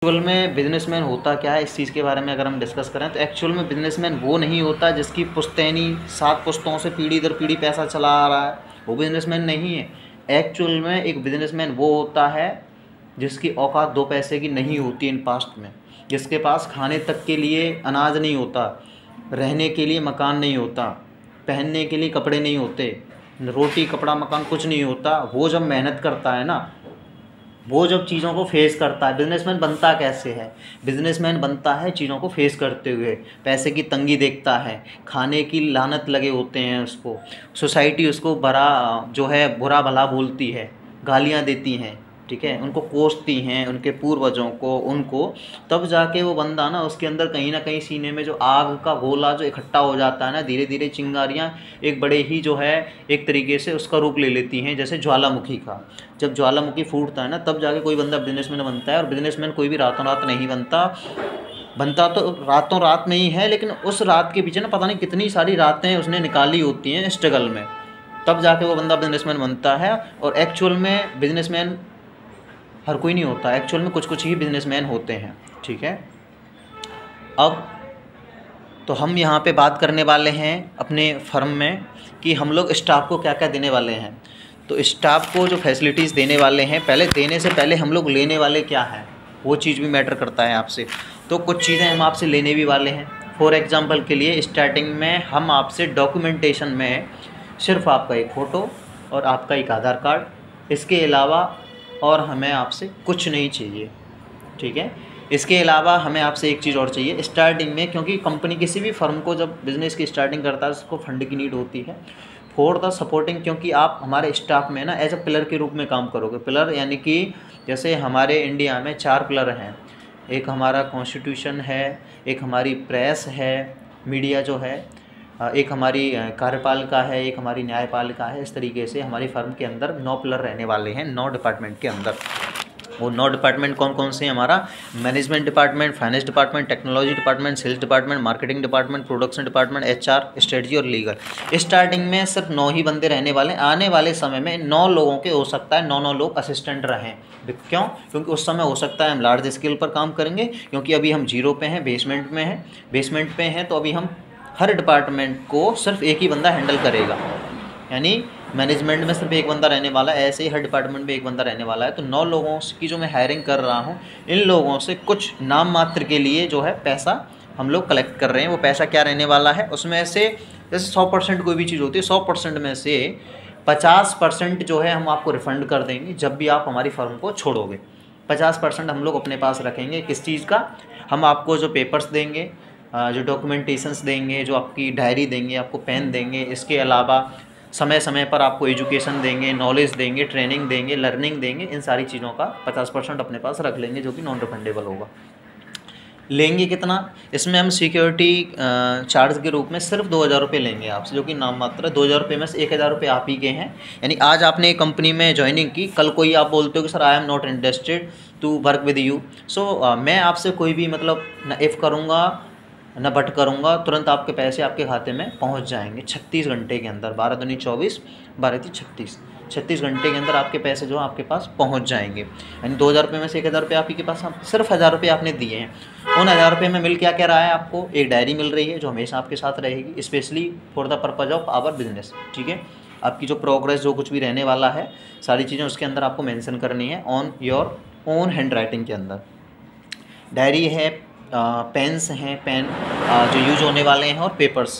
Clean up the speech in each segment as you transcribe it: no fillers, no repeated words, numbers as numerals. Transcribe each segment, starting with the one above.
Actual में businessman होता क्या है, इस चीज़ के बारे में अगर हम डिस्कस करें तो एक्चुअल में बिजनेसमैन वो नहीं होता जिसकी पुश्तैनी 7 पुश्तों से पीढ़ी दर पीढ़ी पैसा चला आ रहा है, वो बिजनेसमैन नहीं है। एक्चुअल में एक बिजनेसमैन वो होता है जिसकी औकात 2 पैसे की नहीं होती इन पास्ट में, जिसके पास खाने तक के लिए अनाज नहीं होता, रहने के लिए मकान नहीं होता, पहनने के लिए कपड़े नहीं होते, रोटी कपड़ा मकान कुछ नहीं होता। वो जब मेहनत करता है ना, वो जब चीज़ों को फेस करता है, बिजनेसमैन बनता कैसे है? बिजनेसमैन बनता है चीज़ों को फेस करते हुए, पैसे की तंगी देखता है, खाने की लानत लगे होते हैं उसको, सोसाइटी उसको बड़ा जो है बुरा भला बोलती है, गालियाँ देती हैं, ठीक है, उनको कोसती हैं, उनके पूर्वजों को, उनको, तब जाके वो बंदा ना उसके अंदर कहीं ना कहीं सीने में जो आग का गोला जो इकट्ठा हो जाता है ना, धीरे धीरे चिंगारियाँ एक बड़े ही जो है एक तरीके से उसका रूप ले लेती हैं, जैसे ज्वालामुखी का। जब ज्वालामुखी फूटता है ना, तब जाके कोई बंदा बिजनेसमैन बनता है। और बिजनेसमैन कोई भी रातों रात नहीं बनता तो रातों रात में ही है, लेकिन उस रात के पीछे ना पता नहीं कितनी सारी रातें उसने निकाली होती हैं स्ट्रगल में, तब जाके वो बंदा बिजनेसमैन बनता है। और एक्चुअल में बिजनेसमैन हर कोई नहीं होता, एक्चुअल में कुछ कुछ ही बिजनेसमैन होते हैं, ठीक है। अब तो हम यहाँ पे बात करने वाले हैं अपने फर्म में कि हम लोग स्टाफ को क्या क्या देने वाले हैं। तो स्टाफ को जो फैसिलिटीज़ देने वाले हैं, पहले देने से पहले हम लोग लेने वाले क्या हैं, वो चीज़ भी मैटर करता है आपसे। तो कुछ चीज़ें हम आपसे लेने भी वाले हैं। फॉर एग्ज़ाम्पल के लिए स्टार्टिंग में हम आपसे डॉक्यूमेंटेशन में सिर्फ आपका एक फ़ोटो और आपका एक आधार कार्ड, इसके अलावा और हमें आपसे कुछ नहीं चाहिए, ठीक है। इसके अलावा हमें आपसे एक चीज़ और चाहिए स्टार्टिंग में, क्योंकि कंपनी किसी भी फर्म को जब बिज़नेस की स्टार्टिंग करता है उसको फंड की नीड होती है फॉर द सपोर्टिंग, क्योंकि आप हमारे स्टाफ में ना एज अ पिलर के रूप में काम करोगे। पिलर यानी कि जैसे हमारे इंडिया में 4 पिलर हैं, एक हमारा कॉन्स्टिट्यूशन है, एक हमारी प्रेस है, मीडिया जो है, एक हमारी कार्यपालिका है, एक हमारी न्यायपालिका है। इस तरीके से हमारी फर्म के अंदर 9 पिलर रहने वाले हैं 9 डिपार्टमेंट के अंदर। वो 9 डिपार्टमेंट कौन कौन से हैं? हमारा management department, finance department, technology department, sales department, marketing department, production department, HR, strategy और लीगल। स्टार्टिंग में सिर्फ 9 ही बंदे रहने वाले हैं। आने वाले समय में 9 लोगों के हो सकता है 9 लोग असिस्टेंट रहें। क्यों? क्योंकि उस समय हो सकता है हम लार्ज स्केल पर काम करेंगे, क्योंकि अभी हम जीरो पे हैं, बेसमेंट पे हैं, तो अभी हम हर डिपार्टमेंट को सिर्फ एक ही बंदा हैंडल करेगा, यानी मैनेजमेंट में सिर्फ एक बंदा रहने वाला है, ऐसे ही हर डिपार्टमेंट में एक बंदा रहने वाला है। तो 9 लोगों की जो मैं हायरिंग कर रहा हूँ, इन लोगों से कुछ नाम मात्र के लिए जो है पैसा हम लोग कलेक्ट कर रहे हैं। वो पैसा क्या रहने वाला है, उसमें से जैसे 100% कोई भी चीज़ होती है, 100% में से 50% जो है हम आपको रिफ़ंड कर देंगे जब भी आप हमारी फर्म को छोड़ोगे। 50% हम लोग अपने पास रखेंगे। किस चीज़ का? हम आपको जो पेपर्स देंगे, जो डॉक्यूमेंटेशंस देंगे, जो आपकी डायरी देंगे, आपको पेन देंगे, इसके अलावा समय समय पर आपको एजुकेशन देंगे, नॉलेज देंगे, ट्रेनिंग देंगे, लर्निंग देंगे। इन सारी चीज़ों का 50% अपने पास रख लेंगे, जो कि नॉन रिफंडेबल होगा। लेंगे कितना? इसमें हम सिक्योरिटी चार्ज के रूप में सिर्फ 2000 रुपये लेंगे आपसे, जो कि नाम मात्र है। 2000 रुपये में से 1000 रुपये आप ही के हैं। यानी आज आपने एक कंपनी में ज्वाइनिंग की, कल कोई आप बोलते हो कि sir I am not interested to work with you, so मैं आपसे कोई भी मतलब न इफ़ करूँगा न बट करूँगा, तुरंत आपके पैसे आपके खाते में पहुँच जाएंगे 36 घंटे के अंदर। 12 दूनी 24, 12 ती 36 घंटे के अंदर आपके पैसे जो आपके पास पहुँच जाएंगे। यानी 2000 रुपये में से 1000 रुपये आप ही के पास, सिर्फ 1000 रुपये आपने दिए हैं। उन 1000 रुपये में मिल क्या क्या रहा है आपको? एक डायरी मिल रही है जो हमेशा आपके साथ रहेगी, specially for the purpose of our business, ठीक है। आपकी जो प्रोग्रेस जो कुछ भी रहने वाला है, सारी चीज़ें उसके अंदर आपको मेंशन करनी है on your own hand writing के अंदर। डायरी है, पेन्स हैं, पेन जो यूज होने वाले हैं, और पेपर्स,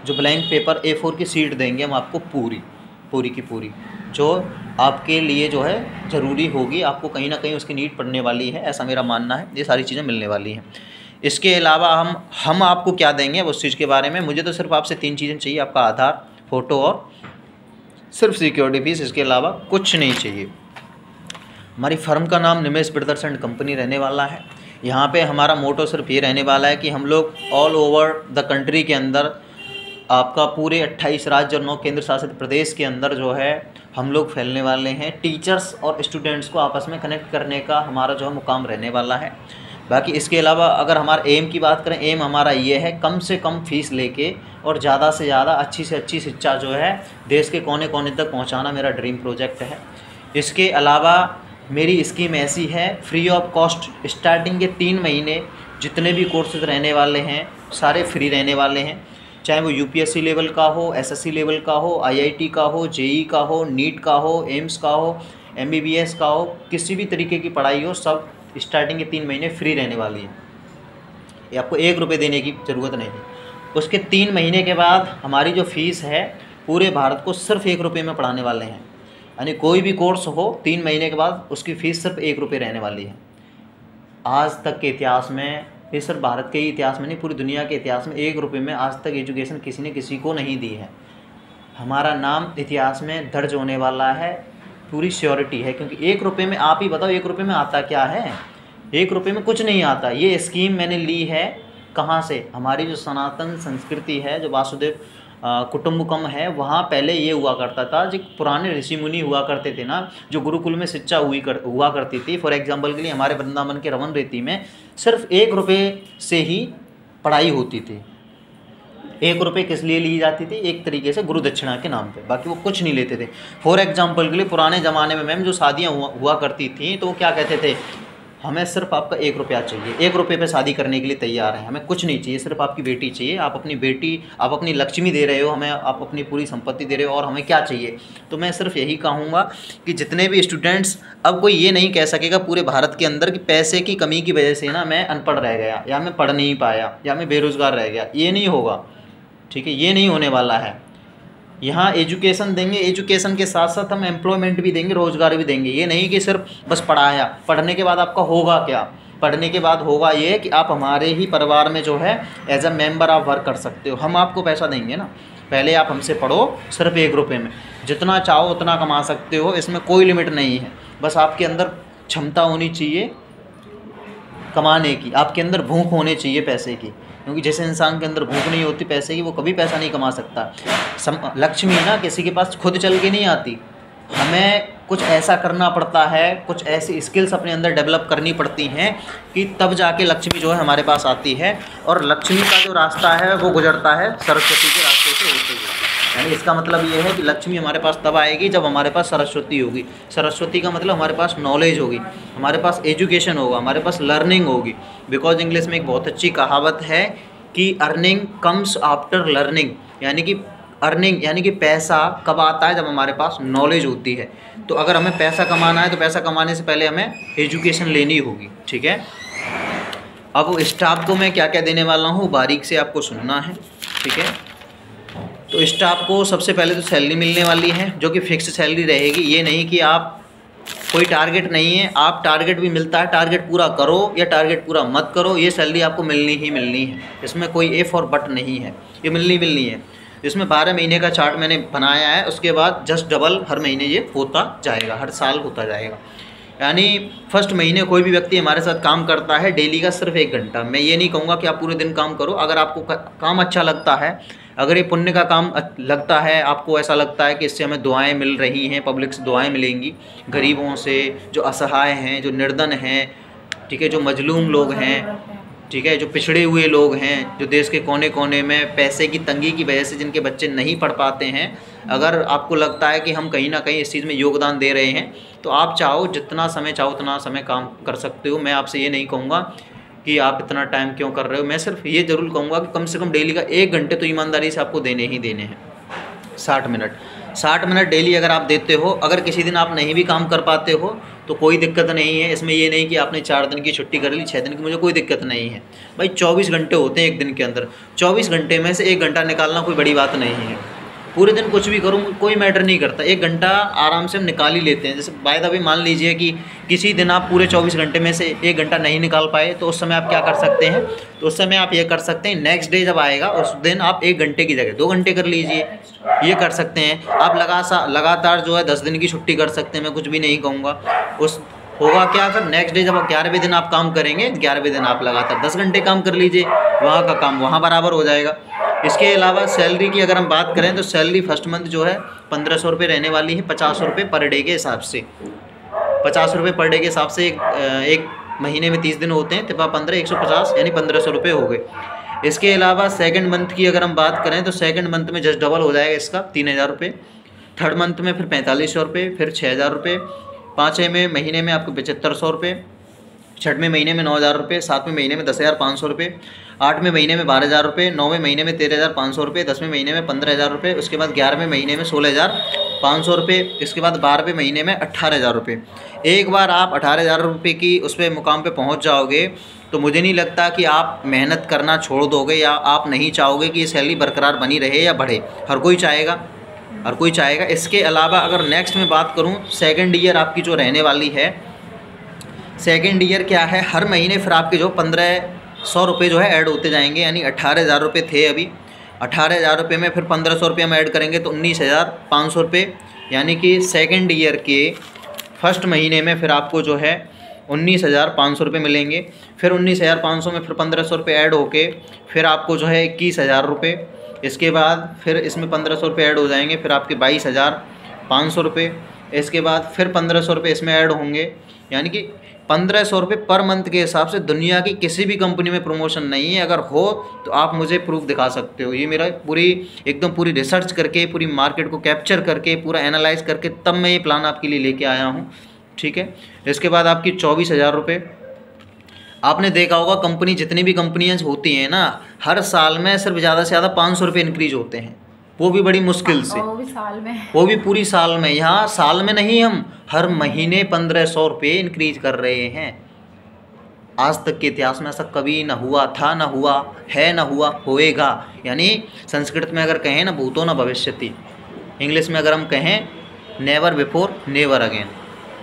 जो ब्लैंक पेपर A4 की सीट देंगे हम आपको पूरी की पूरी, जो आपके लिए जो है ज़रूरी होगी, आपको कहीं ना कहीं उसकी नीड पड़ने वाली है, ऐसा मेरा मानना है। ये सारी चीज़ें मिलने वाली हैं। इसके अलावा हम आपको क्या देंगे उस चीज़ के बारे में, मुझे तो सिर्फ आपसे 3 चीज़ें चाहिए, आपका आधार, फ़ोटो और सिर्फ सिक्योरिटी फीस। इसके अलावा कुछ नहीं चाहिए। हमारी फर्म का नाम निमेश ब्रदर्स एंड कंपनी रहने वाला है। यहाँ पे हमारा मोटो सिर्फ ये रहने वाला है कि हम लोग ऑल ओवर द कंट्री के अंदर, आपका पूरे 28 राज्य और 9 केंद्र शासित प्रदेश के अंदर जो है हम लोग फैलने वाले हैं। टीचर्स और स्टूडेंट्स को आपस में कनेक्ट करने का हमारा जो है मुकाम रहने वाला है। बाकी इसके अलावा अगर हमारा एम की बात करें, एम हमारा ये है कम से कम फीस लेके और ज़्यादा से ज़्यादा अच्छी से अच्छी शिक्षा जो है देश के कोने कोने तक पहुँचाना मेरा ड्रीम प्रोजेक्ट है। इसके अलावा मेरी स्कीम ऐसी है, फ्री ऑफ कॉस्ट स्टार्टिंग के 3 महीने जितने भी कोर्सेज रहने वाले हैं सारे फ्री रहने वाले हैं, चाहे वो यूपीएससी लेवल का हो, एसएससी लेवल का हो, आईआईटी का हो, जेई का हो, नीट का हो, एम्स का हो, एमबीबीएस का हो, किसी भी तरीके की पढ़ाई हो, सब स्टार्टिंग के 3 महीने फ्री रहने वाली है। ये आपको 1 रुपये देने की ज़रूरत नहीं है। उसके 3 महीने के बाद हमारी जो फ़ीस है पूरे भारत को सिर्फ 1 रुपये में पढ़ाने वाले हैं, यानी कोई भी कोर्स हो 3 महीने के बाद उसकी फ़ीस सिर्फ 1 रुपये रहने वाली है। आज तक के इतिहास में, ये सिर्फ भारत के ही इतिहास में नहीं, पूरी दुनिया के इतिहास में 1 रुपये में आज तक एजुकेशन किसी ने किसी को नहीं दी है। हमारा नाम इतिहास में दर्ज होने वाला है, पूरी श्योरिटी है, क्योंकि 1 रुपये में, आप ही बताओ 1 रुपये में आता क्या है? 1 रुपये में कुछ नहीं आता। ये स्कीम मैंने ली है कहाँ से? हमारी जो सनातन संस्कृति है, जो वासुदेव कुटुम्बकम है, वहाँ पहले ये हुआ करता था, जो पुराने ऋषि मुनि हुआ करते थे ना, जो गुरुकुल में शिक्षा हुआ करती थी। फॉर एग्जांपल के लिए हमारे वृंदावन के रमन रेती में सिर्फ 1 रुपये से ही पढ़ाई होती थी। 1 रुपये किस लिए ली जाती थी? एक तरीके से गुरु दक्षिणा के नाम पे, बाकी वो कुछ नहीं लेते थे। फॉर एग्जांपल के लिए पुराने ज़माने में मैम जो शादियाँ हुआ करती थी तो वो क्या कहते थे, हमें सिर्फ आपका 1 रुपया चाहिए, 1 रुपये पे शादी करने के लिए तैयार हैं, हमें कुछ नहीं चाहिए, सिर्फ आपकी बेटी चाहिए, आप अपनी बेटी, आप अपनी लक्ष्मी दे रहे हो हमें, आप अपनी पूरी संपत्ति दे रहे हो, और हमें क्या चाहिए? तो मैं सिर्फ यही कहूँगा कि जितने भी स्टूडेंट्स, अब कोई ये नहीं कह सकेगा पूरे भारत के अंदर कि पैसे की कमी की वजह से ना मैं अनपढ़ रह गया, या मैं पढ़ नहीं पाया, या मैं बेरोज़गार रह गया। ये नहीं होगा, ठीक है, ये नहीं होने वाला है। यहाँ एजुकेशन देंगे, एजुकेशन के साथ साथ हम एम्प्लॉयमेंट भी देंगे, रोज़गार भी देंगे। ये नहीं कि सिर्फ बस पढ़ाया, पढ़ने के बाद आपका होगा क्या? पढ़ने के बाद होगा ये कि आप हमारे ही परिवार में जो है एज अ मेंबर आप वर्क कर सकते हो, हम आपको पैसा देंगे ना। पहले आप हमसे पढ़ो सिर्फ 1 रुपये में, जितना चाहो उतना कमा सकते हो, इसमें कोई लिमिट नहीं है। बस आपके अंदर क्षमता होनी चाहिए कमाने की, आपके अंदर भूख होनी चाहिए पैसे की, क्योंकि जैसे इंसान के अंदर भूख नहीं होती पैसे की, वो कभी पैसा नहीं कमा सकता। लक्ष्मी ना किसी के पास खुद चल के नहीं आती, हमें कुछ ऐसा करना पड़ता है, कुछ ऐसी स्किल्स अपने अंदर डेवलप करनी पड़ती हैं कि तब जाके लक्ष्मी जो है हमारे पास आती है। और लक्ष्मी का जो रास्ता है वो गुजरता है सरस्वती के रास्ते से होते हुए। यानी इसका मतलब ये है कि लक्ष्मी हमारे पास तब आएगी जब हमारे पास सरस्वती होगी। सरस्वती का मतलब हमारे पास नॉलेज होगी, हमारे पास एजुकेशन होगा, हमारे पास लर्निंग होगी। बिकॉज इंग्लिश में एक बहुत अच्छी कहावत है कि अर्निंग कम्स आफ्टर लर्निंग, यानी कि अर्निंग यानी कि पैसा कब आता है? जब हमारे पास नॉलेज होती है। तो अगर हमें पैसा कमाना है तो पैसा कमाने से पहले हमें एजुकेशन लेनी होगी, ठीक है। अब स्टाफ को मैं क्या क्या देने वाला हूँ बारीक से आपको सुनना है, ठीक है। तो स्टाफ को सबसे पहले तो सैलरी मिलने वाली है, जो कि फिक्स सैलरी रहेगी। ये नहीं कि आप कोई टारगेट नहीं है, आप टारगेट भी मिलता है, टारगेट पूरा करो या टारगेट पूरा मत करो, ये सैलरी आपको मिलनी ही मिलनी है। इसमें कोई इफ़ और बट नहीं है, ये मिलनी है। इसमें 12 महीने का चार्ट मैंने बनाया है, उसके बाद जस्ट डबल हर महीने ये होता जाएगा, हर साल होता जाएगा। यानी फर्स्ट महीने कोई भी व्यक्ति हमारे साथ काम करता है डेली का सिर्फ 1 घंटा। मैं ये नहीं कहूँगा कि आप पूरे दिन काम करो। अगर आपको काम अच्छा लगता है, अगर ये पुण्य का काम लगता है, आपको ऐसा लगता है कि इससे हमें दुआएं मिल रही हैं, पब्लिक से दुआएं मिलेंगी, गरीबों से, जो असहाय हैं, जो निर्धन हैं, ठीक है, जो मजलूम लोग हैं, ठीक है, जो पिछड़े हुए लोग हैं, जो देश के कोने कोने में पैसे की तंगी की वजह से जिनके बच्चे नहीं पढ़ पाते हैं, अगर आपको लगता है कि हम कहीं ना कहीं इस चीज़ में योगदान दे रहे हैं, तो आप चाहो जितना समय चाहो उतना समय काम कर सकते हो। मैं आपसे ये नहीं कहूँगा कि आप इतना टाइम क्यों कर रहे हो, मैं सिर्फ ये ज़रूर कहूँगा कि कम से कम डेली का 1 घंटे तो ईमानदारी से आपको देने ही देने हैं। 60 मिनट डेली अगर आप देते हो, अगर किसी दिन आप नहीं भी काम कर पाते हो तो कोई दिक्कत नहीं है। इसमें ये नहीं कि आपने 4 दिन की छुट्टी कर ली, 6 दिन की, मुझे कोई दिक्कत नहीं है भाई। 24 घंटे होते हैं एक दिन के अंदर, 24 घंटे में से 1 घंटा निकालना कोई बड़ी बात नहीं है। पूरे दिन कुछ भी करूँ कोई मैटर नहीं करता, 1 घंटा आराम से हम निकाल ही लेते हैं। जैसे बाय द वे मान लीजिए कि किसी दिन आप पूरे 24 घंटे में से 1 घंटा नहीं निकाल पाए, तो उस समय आप क्या कर सकते हैं? तो उस समय आप ये कर सकते हैं, नेक्स्ट डे जब आएगा उस दिन आप 1 घंटे की जगह 2 घंटे कर लीजिए, ये कर सकते हैं आप। लगातार जो है 10 दिन की छुट्टी कर सकते हैं, मैं कुछ भी नहीं कहूँगा। उस होगा क्या, फिर नेक्स्ट डे जब 11वें दिन आप काम करेंगे, 11वें दिन आप लगातार 10 घंटे काम कर लीजिए, वहाँ का काम वहाँ बराबर हो जाएगा। इसके अलावा सैलरी की अगर हम बात करें तो सैलरी फर्स्ट मंथ जो है 1500 रुपये रहने वाली है, 50 रुपये पर डे के हिसाब से। 50 रुपये पर डे के हिसाब से एक महीने में 30 दिन होते हैं, 15 150 यानी 1500 रुपये हो गए। इसके अलावा सेकंड मंथ की अगर हम बात करें तो सेकंड मंथ में जस्ट डबल हो जाएगा इसका, 3000 रुपये। थर्ड मंथ में फिर 4500 रुपये, फिर 6000 रुपये, पाँचवें महीने में आपको 7500 रुपये, छठवें महीने में 9000 रुपये, सातवें महीने में 10,500 रुपये, आठवें महीने में 12,000 रुपये, नौवें महीने में 13,500 रुपये, 10वें महीने में 15,000 रुपये, उसके बाद 11वें महीने में 16,500 रुपये, इसके बाद 12वें महीने में 18,000 रुपये। एक बार आप 18,000 रुपये की उस पर मुकाम पे पहुंच जाओगे तो मुझे नहीं लगता कि आप मेहनत करना छोड़ दोगे या आप नहीं चाहोगे कि ये सैलरी बरकरार बनी रहे या बढ़े। हर कोई चाहेगा, हर कोई चाहेगा। इसके अलावा अगर नेक्स्ट में बात करूँ, सेकेंड ईयर आपकी जो रहने वाली है, सेकेंड ईयर क्या है, हर महीने फिर आपके जो 1,500 रुपये जो है ऐड होते जाएंगे, यानी 18,000 रुपये थे अभी, 18,000 रुपये में फिर 1,500 रुपये हम ऐड करेंगे तो 19,500 रुपये, यानी कि सेकेंड ईयर के फर्स्ट महीने में फिर आपको जो है 19,500 रुपये मिलेंगे। फिर 19,500 में फिर 1,500 रुपये ऐड होके फिर आपको जो है 21,000 रुपये, इसके बाद फिर इसमें 1,500 रुपये ऐड हो जाएंगे, फिर आपके 22,500 रुपये, इसके बाद फिर 1,500 रुपये इसमें ऐड होंगे, यानी कि 1,500 रुपये पर मंथ के हिसाब से दुनिया की किसी भी कंपनी में प्रमोशन नहीं है। अगर हो तो आप मुझे प्रूफ दिखा सकते हो। ये मेरा पूरी रिसर्च करके, पूरी मार्केट को कैप्चर करके, पूरा एनालाइज करके तब मैं ये प्लान आपके लिए लेके आया हूँ, ठीक है। इसके बाद आपकी 24,000 रुपये। आपने देखा होगा कंपनी, जितनी भी कंपनियाँ होती हैं ना, हर साल में सिर्फ ज़्यादा से ज़्यादा 500 रुपये इंक्रीज होते हैं, वो भी बड़ी मुश्किल से, वो भी साल में, वो भी पूरी साल में। यहाँ साल में नहीं, हम हर महीने 1,500 रुपये इंक्रीज कर रहे हैं। आज तक के इतिहास में ऐसा कभी ना हुआ था, ना हुआ है, ना हुआ होएगा। यानी संस्कृत में अगर कहें ना, भूतो न भविष्यति, इंग्लिश में अगर हम कहें नेवर बिफोर नेवर अगेन,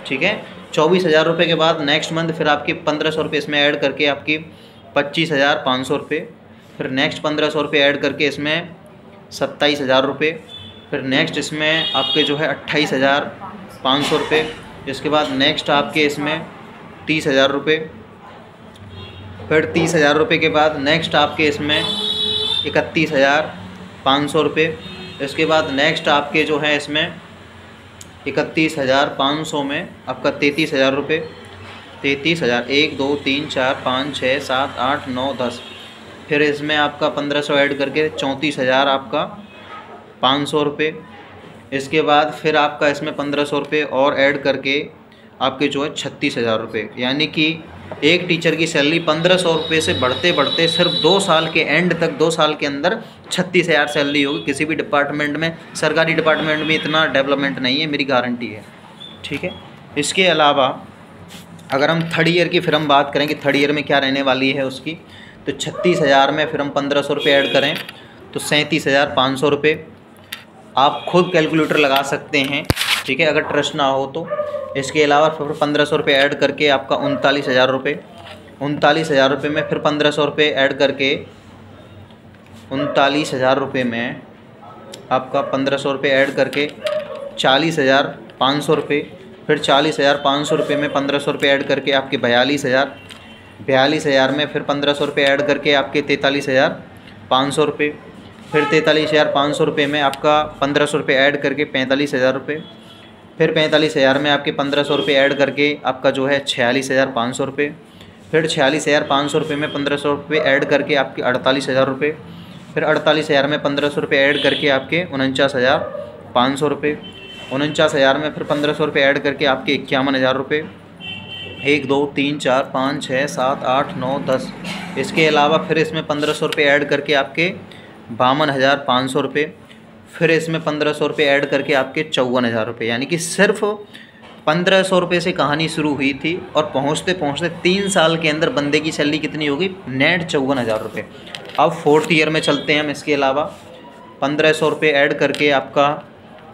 ठीक है। 24,000 रुपये के बाद नेक्स्ट मंथ फिर आपके 1,500 रुपये इसमें ऐड करके आपकी 25,500 रुपये, फिर नेक्स्ट 1,500 रुपये ऐड करके इसमें 27,000 रुपये, फिर नेक्स्ट इसमें आपके जो है 28,500 रुपये, इसके बाद नेक्स्ट आपके इसमें 30,000 रुपये, फिर 30,000 रुपये के बाद नेक्स्ट आपके इसमें 31,500 रुपये, इसके बाद नेक्स्ट आपके जो है इसमें 31,500 में आपका 33,000 रुपये, 33,000, 1 2 3 4 5 6 7 8 9 10, फिर इसमें आपका 1,500 ऐड करके 34,000 आपका 500 रुपये, इसके बाद फिर आपका इसमें 1,500 रुपये और ऐड करके आपके जो है 36,000 रुपये। यानी कि एक टीचर की सैलरी 1,500 रुपये से बढ़ते बढ़ते सिर्फ 2 साल के एंड तक, 2 साल के अंदर 36,000 सैलरी होगी। किसी भी डिपार्टमेंट में, सरकारी डिपार्टमेंट में इतना डेवलपमेंट नहीं है, मेरी गारंटी है, ठीक है। इसके अलावा अगर हम थर्ड ईयर की फिर हम बात करें कि थर्ड ईयर में क्या रहने वाली है उसकी, तो 36,000 में फिर हम 1,500 रुपये ऐड करें तो 37,500 रुपये। आप खुद कैलकुलेटर लगा सकते हैं, ठीक है, अगर ट्रस्ट ना हो तो। इसके अलावा फिर 1,500 रुपये ऐड करके आपका 39,000 रुपये, 39,000 रुपये में फिर 1,500 रुपये ऐड करके 39,000 रुपये में आपका 1,500 रुपये ऐड करके 40,500 रुपये, फिर 40,500 रुपये में 1,500 रुपये ऐड करके आपके 42,000, 42,000 में फिर 1,500 रुपये ऐड करके आपके 43,500 रुपये, फिर 43,500 रुपये में आपका 1,500 रुपये ऐड करके 45,000 रुपये, फिर 45,000 में आपके 1,500 रुपये ऐड करके आपका जो है 46,500 रुपये, फिर 46,500 रुपये में 1,500 रुपये ऐड करके आपके 48,000 रुपये, फिर 48,000 में 1,500 रुपये ऐड करके आपके 49,500 रुपये, 49,000 में फिर 1,500 रुपये ऐड करके आपके 51,000 रुपये। 1 2 3 4 5 6 7 8 9 10। इसके अलावा फिर इसमें 1,500 रुपये ऐड करके आपके 52,500 रुपये, फिर इसमें 1,500 रुपये ऐड करके आपके 54,000 रुपये। यानी कि सिर्फ 1,500 रुपये से कहानी शुरू हुई थी और पहुंचते पहुंचते 3 साल के अंदर बंदे की सैलरी कितनी होगी, नेट 54,000 रुपये। अब फोर्थ ईयर में चलते हैं हम। इसके अलावा 1,500 रुपये ऐड करके आपका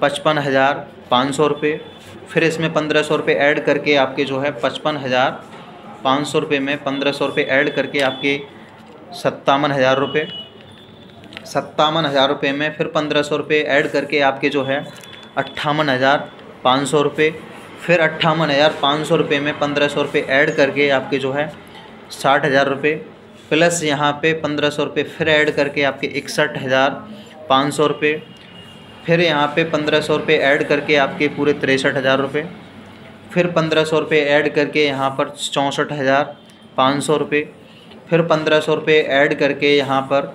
55,500 रुपये, फिर इसमें 1,500 रुपये ऐड करके आपके जो है 55,500 रुपये में 1,500 रुपये ऐड करके आपके 57,000 रुपये, 57,000 रुपये में फिर 1,500 रुपये ऐड करके आपके जो है 58,500 रुपये, फिर 58,500 रुपये में 1,500 रुपये ऐड करके आपके जो है 60,000 रुपये, प्लस यहाँ पे 1,500 रुपये फिर ऐड करके आपके 61,500 रुपये, फिर यहाँ पे 1,500 रुपये ऐड करके आपके पूरे 63,000 रुपये, फिर 1,500 रुपये ऐड करके यहाँ पर 64,500 रुपये, फिर 1,500 रुपये ऐड करके यहाँ पर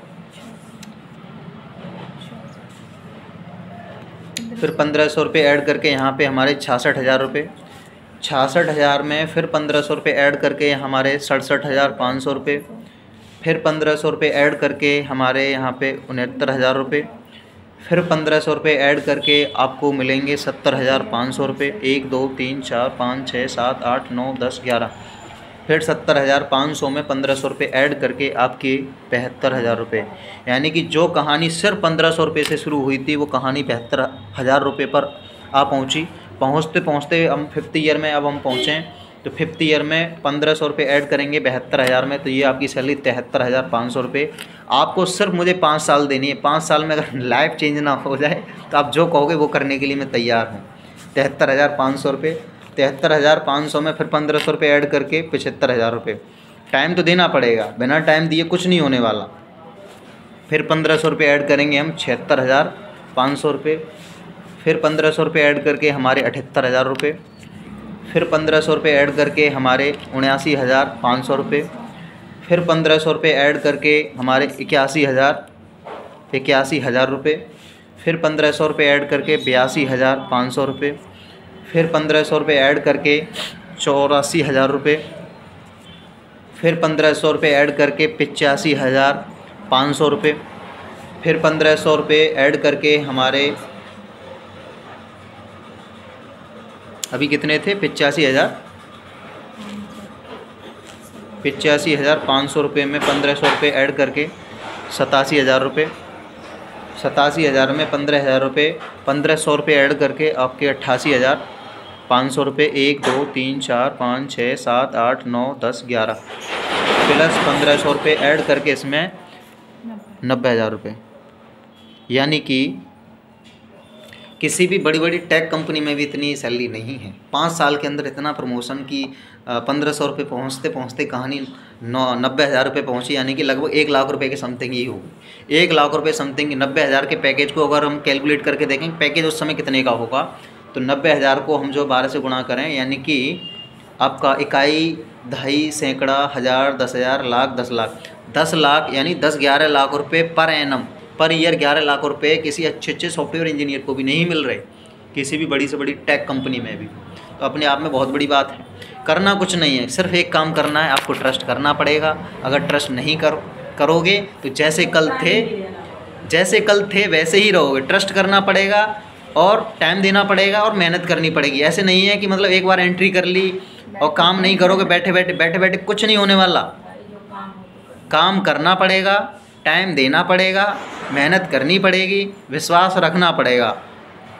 फिर 1,500 रुपये ऐड करके यहाँ पे हमारे 66,000 रुपये, 66,000 में फिर 1,500 रुपये ऐड करके हमारे 67,500 रुपये, फिर 1,500 रुपये ऐड करके हमारे यहाँ पे 69,000 रुपये, फिर 1,500 रुपये ऐड करके आपको मिलेंगे 70,500 रुपये। 1 2 3 4 5 6 7 8 9 10 11, फिर 70,500 में 1,500 रुपये ऐड करके आपके 72,000 रुपये। यानी कि जो कहानी सिर्फ 1,500 रुपये से शुरू हुई थी वो कहानी 72,000 रुपये पर आ पहुँची। पहुँचते पहुँचते हम 5th ईयर में अब हम पहुँचें तो 5th ईयर में 1,500 रुपये ऐड करेंगे 72,000 में, तो ये आपकी सैलरी 73,500 रुपये। आपको सिर्फ मुझे 5 साल देनी है। 5 साल में अगर लाइफ चेंज ना हो जाए तो आप जो कहोगे वो करने के लिए मैं तैयार हूँ। 73,500 रुपये, 73,500 में फिर 1,500 रुपये ऐड करके 75,000 रुपये। टाइम तो देना पड़ेगा, बिना टाइम दिए कुछ नहीं होने वाला। फिर 1,500 रुपये ऐड करेंगे हम 76,500 रुपये, फिर 1,500 रुपये ऐड करके हमारे 78,000 रुपये, फिर 1,500 रुपये ऐड करके हमारे 79,500 रुपये, फिर 1,500 रुपये ऐड करके हमारे 81,000 रुपये, फिर 1,500 रुपये ऐड करके 82,500 रुपये, फिर 1,500 रुपये ऐड करके 84,000 रुपये, फिर 1,500 रुपये ऐड करके 85,500 रुपये, फिर 1,500 रुपये ऐड करके हमारे अभी कितने थे 85,500 रुपये में 1,500 रुपये ऐड करके 87,000 रुपये, 87,000 में 15,000 रुपये, 1,500 रुपये ऐड करके आपके 88,500 रुपये। 1 2 3 4 5 6 7 8 9 10 11 प्लस 1,500 रुपये ऐड करके इसमें 90,000 रुपये। यानी कि किसी भी बड़ी बड़ी टेक कंपनी में भी इतनी सैलरी नहीं है। 5 साल के अंदर इतना प्रमोशन की 1,500 रुपये पहुँचते पहुँचते कहानी 90,000 रुपये पहुँची। यानी कि लगभग 1 लाख रुपये के समथिंग ही होगी। 1 लाख रुपये समथिंग 90,000 के पैकेज को अगर हम कैलकुलेट करके देखें पैकेज उस समय कितने का होगा, तो 90,000 को हम जो 12 से गुणा करें यानी कि आपका इकाई, दहाई, सैकड़ा, हज़ार, 10,000, लाख, 10 लाख, 10 लाख यानी 10-11 लाख रुपये per annum, per year 11 lakh रुपए किसी अच्छे सॉफ्टवेयर इंजीनियर को भी नहीं मिल रहे, किसी भी बड़ी से बड़ी टेक कंपनी में भी। तो अपने आप में बहुत बड़ी बात है। करना कुछ नहीं है, सिर्फ एक काम करना है, आपको ट्रस्ट करना पड़ेगा। अगर ट्रस्ट नहीं करोगे तो जैसे कल थे वैसे ही रहोगे। ट्रस्ट करना पड़ेगा और टाइम देना पड़ेगा और मेहनत करनी पड़ेगी। ऐसे नहीं है कि मतलब एक बार एंट्री कर ली और काम नहीं करोगे, बैठे बैठे कुछ नहीं होने वाला। काम करना पड़ेगा, टाइम देना पड़ेगा, मेहनत करनी पड़ेगी, विश्वास रखना पड़ेगा।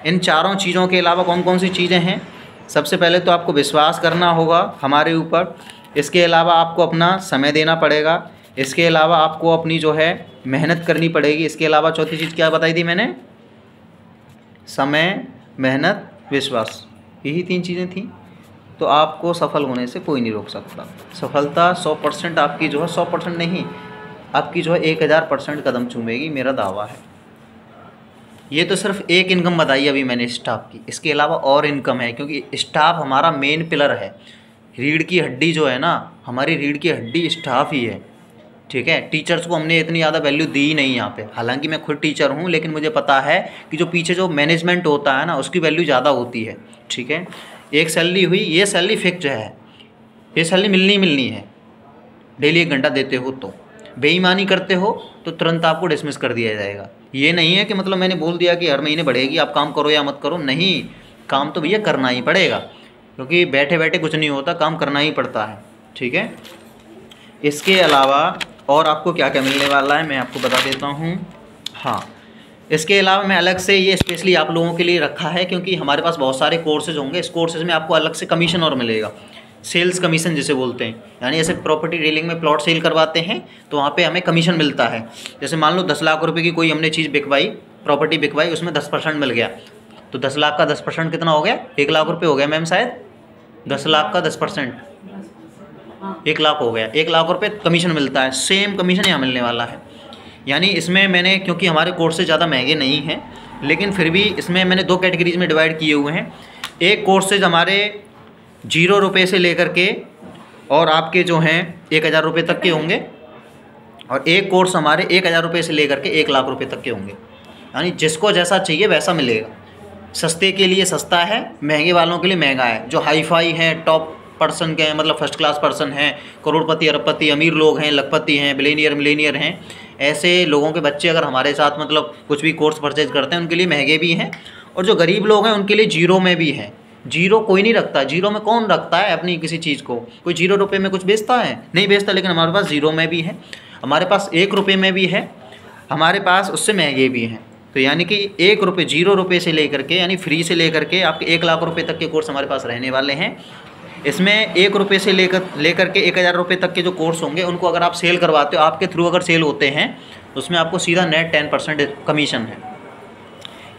इन चारों चीज़ों के अलावा कौन कौन सी चीज़ें हैं? सबसे पहले तो आपको विश्वास करना होगा हमारे ऊपर। इसके अलावा आपको अपना समय देना पड़ेगा। इसके अलावा आपको अपनी जो है मेहनत करनी पड़ेगी। इसके अलावा चौथी चीज़ क्या बताई थी मैंने? समय, मेहनत, विश्वास, यही 3 चीज़ें थी। तो आपको सफल होने से कोई नहीं रोक सकता। सफलता 100% आपकी जो है 100% नहीं, आपकी जो है 1000% कदम चूमेगी, मेरा दावा है। ये तो सिर्फ एक इनकम बताई अभी मैंने स्टाफ की, इसके अलावा और इनकम है, क्योंकि स्टाफ हमारा मेन पिलर है। रीढ़ की हड्डी जो है ना, हमारी रीढ़ की हड्डी स्टाफ ही है। ठीक है, टीचर्स को हमने इतनी ज़्यादा वैल्यू दी ही नहीं यहाँ पे। हालांकि मैं खुद टीचर हूँ, लेकिन मुझे पता है कि जो पीछे जो मैनेजमेंट होता है ना, उसकी वैल्यू ज़्यादा होती है। ठीक है, एक सैलरी हुई, ये सैलरी फिक्स है, ये सैलरी मिलनी है। डेली 1 घंटा देते हो तो, बेईमानी करते हो तो तुरंत आपको डिसमिस कर दिया जाएगा। ये नहीं है कि मतलब मैंने बोल दिया कि हर महीने बढ़ेगी, आप काम करो या मत करो। नहीं, काम तो भैया करना ही पड़ेगा, क्योंकि बैठे बैठे कुछ नहीं होता, काम करना ही पड़ता है। ठीक है, इसके अलावा और आपको क्या क्या मिलने वाला है मैं आपको बता देता हूँ। हाँ, इसके अलावा मैं अलग से ये स्पेशली आप लोगों के लिए रखा है, क्योंकि हमारे पास बहुत सारे कोर्सेज होंगे। इस कोर्सेज में आपको अलग से कमीशन और मिलेगा, सेल्स कमीशन जिसे बोलते हैं। यानी जैसे प्रॉपर्टी डीलिंग में प्लॉट सेल करवाते हैं तो वहाँ पे हमें कमीशन मिलता है। जैसे मान लो 10 लाख रुपए की कोई हमने चीज़ बिकवाई, प्रॉपर्टी बिकवाई, उसमें 10% मिल गया, तो 10 लाख का 10% कितना हो गया? 1 लाख रुपये हो गया मैम, शायद 10 लाख का 10% 1 लाख हो गया। 1 लाख रुपये कमीशन मिलता है। सेम कमीशन यहाँ मिलने वाला है। यानी इसमें मैंने, क्योंकि हमारे कोर्सेज ज़्यादा महंगे नहीं हैं, लेकिन फिर भी इसमें मैंने 2 कैटेगरीज में डिवाइड किए हुए हैं। एक कोर्सेज हमारे 0 रुपये से लेकर के और आपके जो हैं 1,000 रुपये तक के होंगे, और एक कोर्स हमारे 1,000 रुपये से लेकर के 1 लाख रुपये तक के होंगे। यानी जिसको जैसा चाहिए वैसा मिलेगा। सस्ते के लिए सस्ता है, महंगे वालों के लिए महंगा है। जो हाई फाई हैं, टॉप पर्सन के हैं, मतलब फर्स्ट क्लास पर्सन हैं, करोड़पति अरबपति अमीर लोग हैं, लखपति हैं, बिलियनियर मिलेनियर हैं, ऐसे लोगों के बच्चे अगर हमारे साथ मतलब कुछ भी कोर्स परचेज करते हैं उनके लिए महंगे भी हैं, और जो गरीब लोग हैं उनके लिए जीरो में भी हैं। जीरो कोई नहीं रखता, जीरो में कौन रखता है अपनी किसी चीज़ को? कोई 0 रुपये में कुछ बेचता है? नहीं बेचता। लेकिन हमारे पास जीरो में भी है, हमारे पास 1 रुपये में भी है, हमारे पास उससे महंगे भी हैं। तो यानी कि 1 रुपये 0 रुपये से लेकर के, यानी फ्री से लेकर के आपके 1 लाख रुपये तक के कोर्स हमारे पास रहने वाले हैं। इसमें 1 रुपये से लेकर के 1000 रुपये तक के जो कोर्स होंगे उनको अगर आप सेल करवाते हो, आपके थ्रू अगर सेल होते हैं, उसमें आपको सीधा नेट 10% कमीशन है।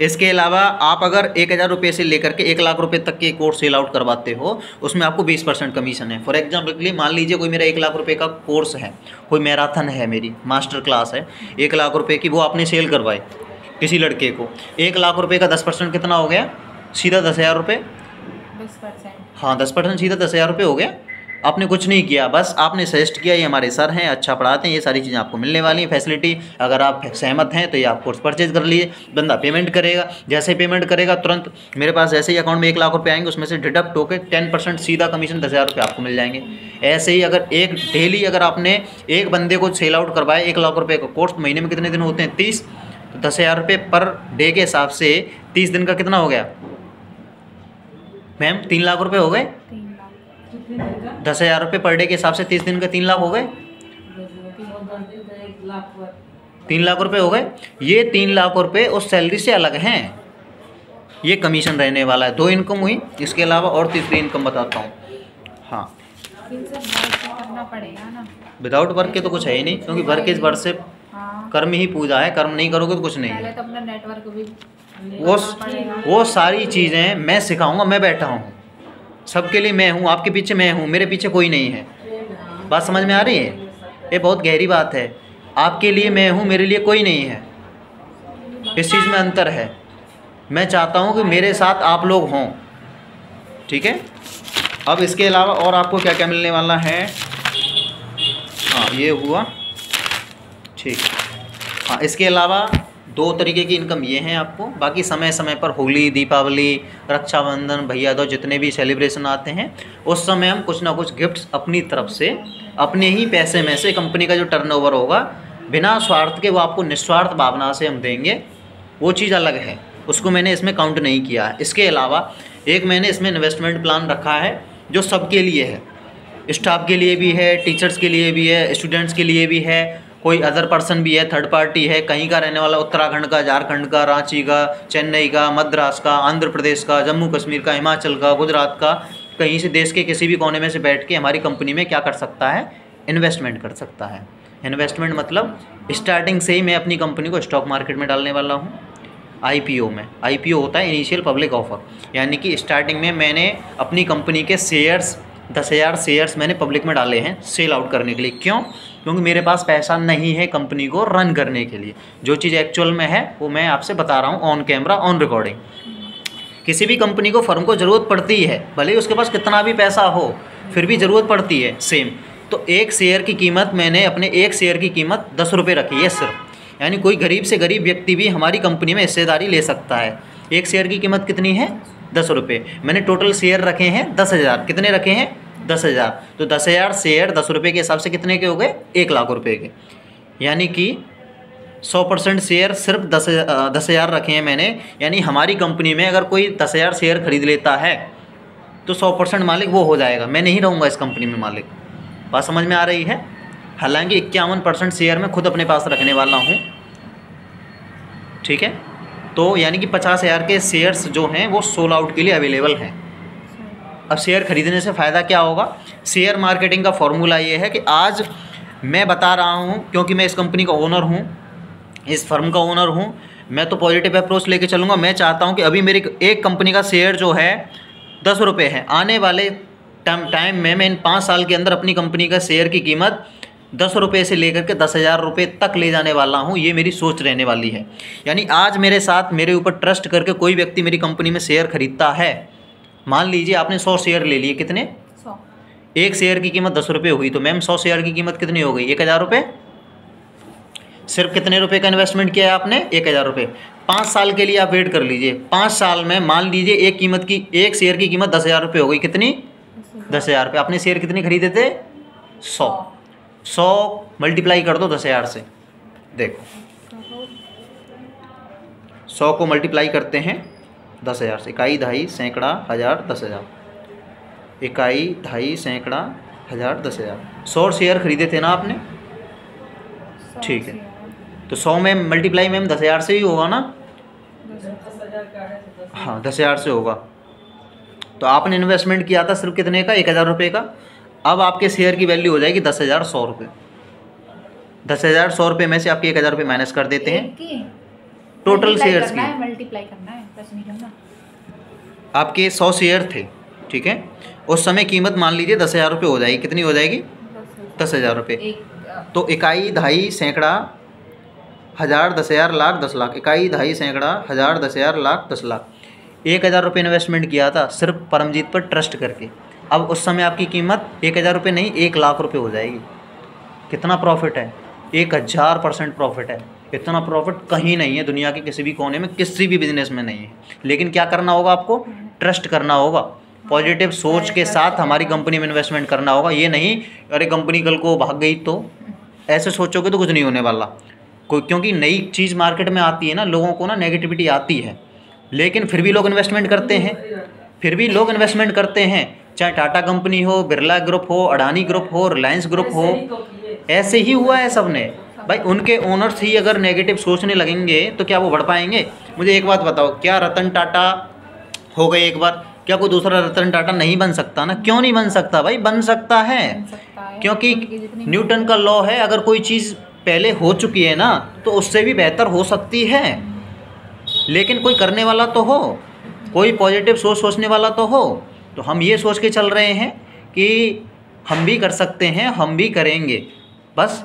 इसके अलावा आप अगर 1000 रुपये से लेकर के 1 लाख रुपये तक के कोर्स सेल आउट करवाते हो, उसमें आपको 20% कमीशन है। फॉर एग्जाम्पल के लिए मान लीजिए कोई मेरा 1 लाख रुपये का कोर्स है, कोई मैराथन है, मेरी मास्टर क्लास है 1 लाख रुपये की, वो आपने सेल करवाई किसी लड़के को, 1 लाख रुपये का 10% कितना हो गया? सीधा 10,000 रुपये। 10%। हाँ 10% सीधा 10,000 रुपये हो गया। आपने कुछ नहीं किया, बस आपने सजेस्ट किया ये हमारे सर हैं, अच्छा पढ़ाते हैं, ये सारी चीज़ें आपको मिलने वाली हैं फैसिलिटी। अगर आप सहमत हैं तो ये आप कोर्स परचेज कर लीजिए। बंदा पेमेंट करेगा, जैसे पेमेंट करेगा तुरंत मेरे पास जैसे ही अकाउंट में 1 लाख रुपये आएंगे, उसमें से डिडक्ट होकर 10% सीधा कमीशन 10,000 रुपये आपको मिल जाएंगे। ऐसे ही अगर एक डेली अगर आपने एक बंदे को सेल आउट करवाए 1 लाख रुपये का कोर्स, महीने में कितने दिन होते हैं? 30। तो 10,000 रुपये पर डे के हिसाब से 30 दिन का कितना हो गया मैम? 3 लाख रुपये हो गए। 10,000 रुपये पर डे के हिसाब से 30 दिन का 3 लाख हो गए। 3 लाख रुपये हो गए। ये 3 लाख रुपये उस सैलरी से अलग हैं, ये कमीशन रहने वाला है। 2 इनकम हुई, इसके अलावा और तीसरी इनकम बताता हूँ। हाँ करना पड़ेगा ना, विदाउट वर्क के तो कुछ है ही नहीं, क्योंकि वर्क इज वर्शिप, कर्म ही पूजा है, कर्म नहीं करोगे तो कुछ नहीं है। तो अपना नेटवर्क भी वो सारी चीज़ें मैं सिखाऊंगा, मैं बैठा हूँ सबके लिए, मैं हूँ, आपके पीछे मैं हूँ, मेरे पीछे कोई नहीं है। बात समझ में आ रही है? ये बहुत गहरी बात है। आपके लिए मैं हूँ, मेरे लिए कोई नहीं है, इस चीज़ में अंतर है। मैं चाहता हूँ कि मेरे साथ आप लोग हों, ठीक है। अब इसके अलावा और आपको क्या क्या मिलने वाला है? हाँ ये हुआ, ठीक। हाँ इसके अलावा 2 तरीके की इनकम ये हैं आपको। बाकी समय समय पर होली, दीपावली, रक्षाबंधन, भैया दूज, जितने भी सेलिब्रेशन आते हैं उस समय हम कुछ ना कुछ गिफ्ट्स अपनी तरफ से अपने ही पैसे में से, कंपनी का जो टर्नओवर होगा बिना स्वार्थ के वो आपको निस्वार्थ भावना से हम देंगे, वो चीज़ अलग है, उसको मैंने इसमें काउंट नहीं किया है। इसके अलावा एक मैंने इसमें इन्वेस्टमेंट प्लान रखा है जो सबके लिए है, स्टाफ के लिए भी है, टीचर्स के लिए भी है, स्टूडेंट्स के लिए भी है, कोई अदर पर्सन भी है, थर्ड पार्टी है, कहीं का रहने वाला, उत्तराखंड का, झारखंड का, रांची का, चेन्नई का, मद्रास का, आंध्र प्रदेश का, जम्मू कश्मीर का, हिमाचल का, गुजरात का, कहीं से देश के किसी भी कोने में से बैठ के हमारी कंपनी में क्या कर सकता है? इन्वेस्टमेंट कर सकता है। इन्वेस्टमेंट मतलब स्टार्टिंग से ही मैं अपनी कंपनी को स्टॉक मार्केट में डालने वाला हूँ, IPO में। IPO होता है इनिशियल पब्लिक ऑफर, यानी कि स्टार्टिंग में मैंने अपनी कंपनी के शेयर्स 10,000 शेयर्स मैंने पब्लिक में डाले हैं सेल आउट करने के लिए। क्यों? क्योंकि मेरे पास पैसा नहीं है कंपनी को रन करने के लिए। जो चीज़ एक्चुअल में है वो मैं आपसे बता रहा हूँ ऑन कैमरा, ऑन रिकॉर्डिंग। किसी भी कंपनी को, फर्म को ज़रूरत पड़ती है, भले ही उसके पास कितना भी पैसा हो फिर भी ज़रूरत पड़ती है सेम। तो 1 शेयर की कीमत, मैंने अपने 1 शेयर की कीमत 10 रुपये रखी है सिर्फ, यानी कोई गरीब से गरीब व्यक्ति भी हमारी कंपनी में हिस्सेदारी ले सकता है। 1 शेयर की कीमत कितनी है? 10 रुपये। मैंने टोटल शेयर रखे हैं 10,000। कितने रखे हैं? 10,000। तो 10,000 शेयर 10 रुपये के हिसाब से कितने के हो गए? 1 लाख रुपये के। यानी कि 100% शेयर सिर्फ 10,000 रखे हैं मैंने। यानी हमारी कंपनी में अगर कोई 10,000 शेयर खरीद लेता है तो 100% मालिक वो हो जाएगा, मैं नहीं रहूँगा इस कंपनी में मालिक। बात समझ में आ रही है? हालांकि 51% शेयर मैं खुद अपने पास रखने वाला हूँ, ठीक है। तो यानी कि 50,000 के शेयर्स जो हैं वो सोल आउट के लिए अवेलेबल हैं। अब शेयर खरीदने से फ़ायदा क्या होगा? शेयर मार्केटिंग का फॉर्मूला ये है कि आज मैं बता रहा हूँ, क्योंकि मैं इस कंपनी का ओनर हूँ, इस फर्म का ओनर हूँ, मैं तो पॉजिटिव अप्रोच लेके चलूँगा। मैं चाहता हूँ कि अभी मेरी एक कंपनी का शेयर जो है 10 रुपये है, आने वाले टाइम में मैं इन 5 साल के अंदर अपनी कंपनी का शेयर की कीमत 10 रुपये से लेकर के 10,000 रुपये तक ले जाने वाला हूँ। ये मेरी सोच रहने वाली है। यानी आज मेरे साथ, मेरे ऊपर ट्रस्ट करके कोई व्यक्ति मेरी कंपनी में शेयर खरीदता है, मान लीजिए आपने 100 शेयर ले लिए, कितने? 100। 1 शेयर की कीमत 10 रुपये हुई, तो मैम 100 शेयर की कीमत कितनी हो गई? 1,000 रुपये। सिर्फ कितने रुपये का इन्वेस्टमेंट किया है आपने? 1,000 रुपये। 5 साल के लिए आप वेट कर लीजिए। 5 साल में मान लीजिए एक शेयर की कीमत 10,000 रुपये हो गई। कितनी? 10,000 रुपये। अपने शेयर कितने खरीदे थे? 100 मल्टीप्लाई कर दो 10,000 से। देखो 100 को मल्टीप्लाई करते हैं 10,000 से। इकाई, दहाई, सैकड़ा, हजार, 10,000। इकाई, दहाई, सैकड़ा, हजार, 10,000। 100 शेयर खरीदे थे ना आपने? ठीक है, तो 100 में मल्टीप्लाई मैम 10,000 से ही होगा ना? हाँ 10,000 से होगा। तो आपने इन्वेस्टमेंट किया था सिर्फ कितने का? 1,000 रुपये का। अब आपके शेयर की वैल्यू हो जाएगी 10,100 रुपये। 10,100 रुपये में से आपके 1,000 रुपये माइनस कर देते हैं टोटल शेयर्स की। मल्टीप्लाई करना है, बस नहीं करना। आपके 100 शेयर थे, ठीक है, उस समय कीमत मान लीजिए 10,000 रुपये हो जाएगी। कितनी हो जाएगी? 10,000 रुपये। तो इकाई, दहाई, सैकड़ा, हजार, 10,000, लाख, 10 लाख। इकाई, दहाई, सैकड़ा, हजार, 10,000, लाख, 10 लाख। 1,000 रुपये इन्वेस्टमेंट किया था सिर्फ परमजीत पर ट्रस्ट करके। अब उस समय आपकी कीमत 1,000 रुपये नहीं 1 लाख रुपये हो जाएगी। कितना प्रॉफिट है? 1000% प्रॉफिट है। इतना प्रॉफिट कहीं नहीं है दुनिया के किसी भी कोने में, किसी भी बिजनेस में नहीं है। लेकिन क्या करना होगा आपको? ट्रस्ट करना होगा। पॉजिटिव सोच के साथ हमारी कंपनी में इन्वेस्टमेंट करना होगा। ये नहीं अरे कंपनी कल को भाग गई तो, ऐसे सोचोगे तो कुछ नहीं होने वाला। क्योंकि नई चीज़ मार्केट में आती है ना, लोगों को ना नेगेटिविटी आती है, लेकिन फिर भी लोग इन्वेस्टमेंट करते हैं। चाहे टाटा कंपनी हो, बिरला ग्रुप हो, अडानी ग्रुप हो, रिलायंस ग्रुप हो, ऐसे ही हुआ है सबने। भाई उनके ओनर्स ही अगर नेगेटिव सोचने लगेंगे तो क्या वो बढ़ पाएंगे? मुझे एक बात बताओ, क्या रतन टाटा हो गए एक बार, क्या कोई दूसरा रतन टाटा नहीं बन सकता ना? क्यों नहीं बन सकता भाई? बन सकता है, क्योंकि न्यूटन का लॉ है, अगर कोई चीज़ पहले हो चुकी है ना तो उससे भी बेहतर हो सकती है। लेकिन कोई करने वाला तो हो, कोई पॉजिटिव सोचने वाला तो हो। तो हम ये सोच के चल रहे हैं कि हम भी कर सकते हैं, हम भी करेंगे। बस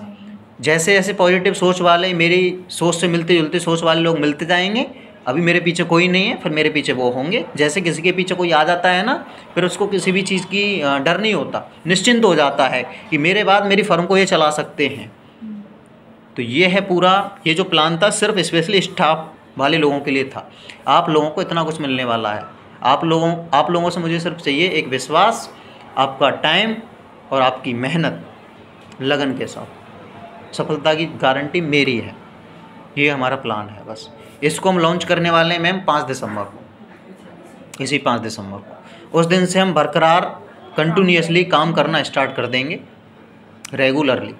जैसे जैसे पॉजिटिव सोच वाले, मेरी सोच से मिलते जुलते सोच वाले लोग मिलते जाएंगे। अभी मेरे पीछे कोई नहीं है, फिर मेरे पीछे वो होंगे। जैसे किसी के पीछे कोई आ जाता है ना, फिर उसको किसी भी चीज़ की डर नहीं होता, निश्चिंत हो जाता है कि मेरे बाद मेरी फर्म को ये चला सकते हैं। तो ये है पूरा, ये जो प्लान था सिर्फ स्पेशली स्टाफ वाले लोगों के लिए था। आप लोगों को इतना कुछ मिलने वाला है। आप लोगों से मुझे सिर्फ चाहिए एक विश्वास, आपका टाइम और आपकी मेहनत, लगन के साथ। सफलता की गारंटी मेरी है। ये हमारा प्लान है बस। इसको हम लॉन्च करने वाले हैं मैम 5 दिसंबर को। इसी 5 दिसंबर को, उस दिन से हम बरकरार कंटिन्यूसली काम करना स्टार्ट कर देंगे, रेगुलरली।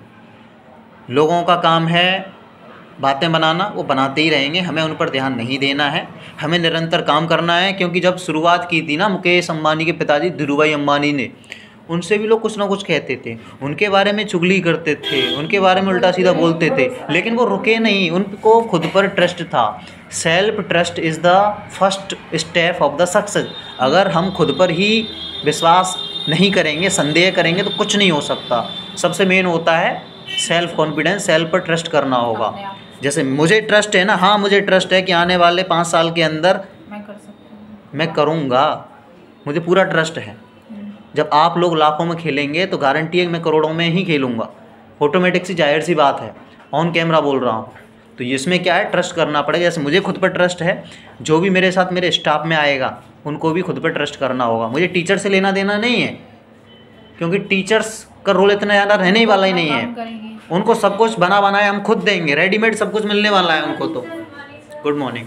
लोगों का काम है बातें बनाना, वो बनाते ही रहेंगे, हमें उन पर ध्यान नहीं देना है। हमें निरंतर काम करना है, क्योंकि जब शुरुआत की थी ना मुकेश अंबानी के पिताजी धीरूभाई अंबानी ने, उनसे भी लोग कुछ ना कुछ कहते थे, उनके बारे में चुगली करते थे, उनके बारे में उल्टा सीधा बोलते थे, लेकिन वो रुके नहीं। उनको खुद पर ट्रस्ट था। Self trust is the first step of the success. अगर हम खुद पर ही विश्वास नहीं करेंगे, संदेह करेंगे, तो कुछ नहीं हो सकता। सबसे मेन होता है सेल्फ कॉन्फिडेंस, सेल्फ पर ट्रस्ट करना होगा। जैसे मुझे ट्रस्ट है ना, हाँ मुझे ट्रस्ट है कि आने वाले 5 साल के अंदर मैं कर सकता हूँ, मैं करूँगा, मुझे पूरा ट्रस्ट है। जब आप लोग लाखों में खेलेंगे तो गारंटी है मैं करोड़ों में ही खेलूँगा। ऑटोमेटिक सी जाहिर सी बात है, ऑन कैमरा बोल रहा हूँ। तो इसमें क्या है, ट्रस्ट करना पड़ेगा। जैसे मुझे खुद पर ट्रस्ट है, जो भी मेरे साथ मेरे स्टाफ में आएगा उनको भी खुद पर ट्रस्ट करना होगा। मुझे टीचर से लेना देना नहीं है, क्योंकि टीचर्स का रोल इतना ज़्यादा रहने ही वाला ही नहीं है। उनको सब कुछ बना बनाए हम खुद देंगे, रेडीमेड सब कुछ मिलने वाला है उनको। तो गुड मॉर्निंग,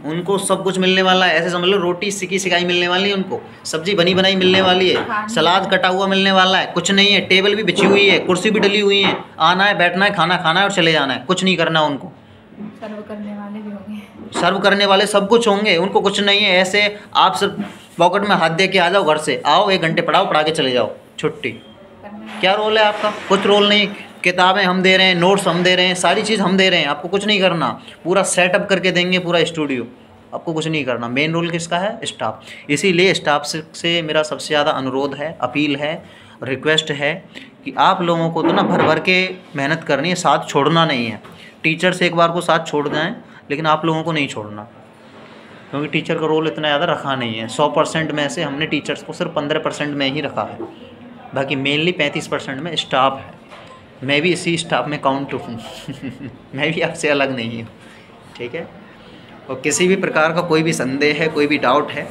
उनको सब कुछ मिलने वाला है। ऐसे समझ लो रोटी सिकी सिकाई मिलने वाली है उनको, सब्जी बनी बनाई मिलने वाली है, सलाद कटा हुआ मिलने वाला है। कुछ नहीं है, टेबल भी बिछी हुई है, कुर्सी भी डली हुई है, आना है, बैठना है, खाना खाना है और चले जाना है। कुछ नहीं करना उनको। सर्व करने वाले भी होंगे, सर्व करने वाले सब कुछ होंगे, उनको कुछ नहीं है। ऐसे आप सिर्फ पॉकेट में हाथ दे के आ जाओ, घर से आओ, 1 घंटे पढ़ाओ, पढ़ा के चले जाओ, छुट्टी। क्या रोल है आपका? कुछ रोल नहीं। किताबें हम दे रहे हैं, नोट्स हम दे रहे हैं, सारी चीज़ हम दे रहे हैं, आपको कुछ नहीं करना। पूरा सेटअप करके देंगे, पूरा स्टूडियो, आपको कुछ नहीं करना। मेन रोल किसका है? स्टाफ। इसीलिए स्टाफ से मेरा सबसे ज़्यादा अनुरोध है, अपील है, रिक्वेस्ट है कि आप लोगों को तो ना भर भर के मेहनत करनी है, साथ छोड़ना नहीं है। टीचर से एक बार को साथ छोड़ जाएँ, लेकिन आप लोगों को नहीं छोड़ना, क्योंकि टीचर का रोल इतना ज़्यादा रखा नहीं है। 100% में से हमने टीचर्स को सिर्फ 15% में ही रखा है, बाकी मेनली 35% में स्टाफ है। मैं भी इसी स्टाफ में काउंट हूँ मैं भी आपसे अलग नहीं हूँ, ठीक है। और किसी भी प्रकार का कोई भी संदेह है, कोई भी डाउट है,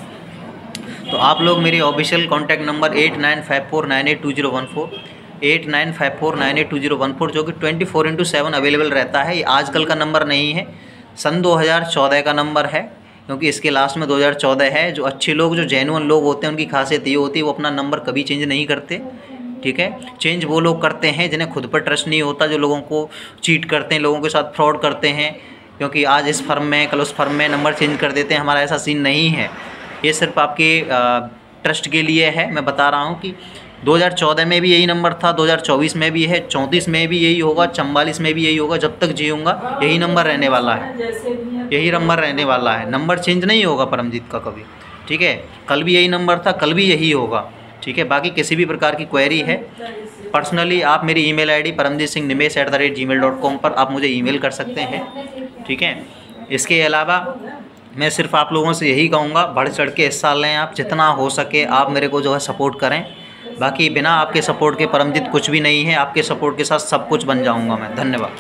तो आप लोग मेरी ऑफिशियल कॉन्टैक्ट नंबर 8954982014 8954982014 जो कि 24/7 अवेलेबल रहता है। ये आजकल का नंबर नहीं है, सन 2014 का नंबर है, क्योंकि इसके लास्ट में 2014 है। जो अच्छे लोग, जो जेन्युइन लोग होते हैं, उनकी खासियत ये होती है वो अपना नंबर कभी चेंज नहीं करते, ठीक है। चेंज वो लोग करते हैं जिन्हें खुद पर ट्रस्ट नहीं होता, जो लोगों को चीट करते हैं, लोगों के साथ फ्रॉड करते हैं, क्योंकि आज इस फर्म में कल उस फर्म में नंबर चेंज कर देते हैं। हमारा ऐसा सीन नहीं है, ये सिर्फ आपके ट्रस्ट के लिए है। मैं बता रहा हूँ कि 2014 में भी यही नंबर था, 2024 में भी है, 34 में भी यही होगा, 44 में भी यही होगा, जब तक जीऊँगा यही नंबर रहने वाला है, यही नंबर रहने वाला है। नंबर चेंज नहीं होगा परमजीत का कभी, ठीक है। कल भी यही नंबर था, कल भी यही होगा, ठीक है। बाकी किसी भी प्रकार की क्वेरी है, पर्सनली आप मेरी ईमेल आईडी paramjitsingnimesh@gmail.com पर आप मुझे ईमेल कर सकते हैं, ठीक है। इसके अलावा मैं सिर्फ आप लोगों से यही कहूँगा, बढ़ चढ़ के हिस्सा लें, आप जितना हो सके आप मेरे को जो है सपोर्ट करें। बाकी बिना आपके सपोर्ट के परमजीत कुछ भी नहीं है, आपके सपोर्ट के साथ सब कुछ बन जाऊँगा मैं। धन्यवाद।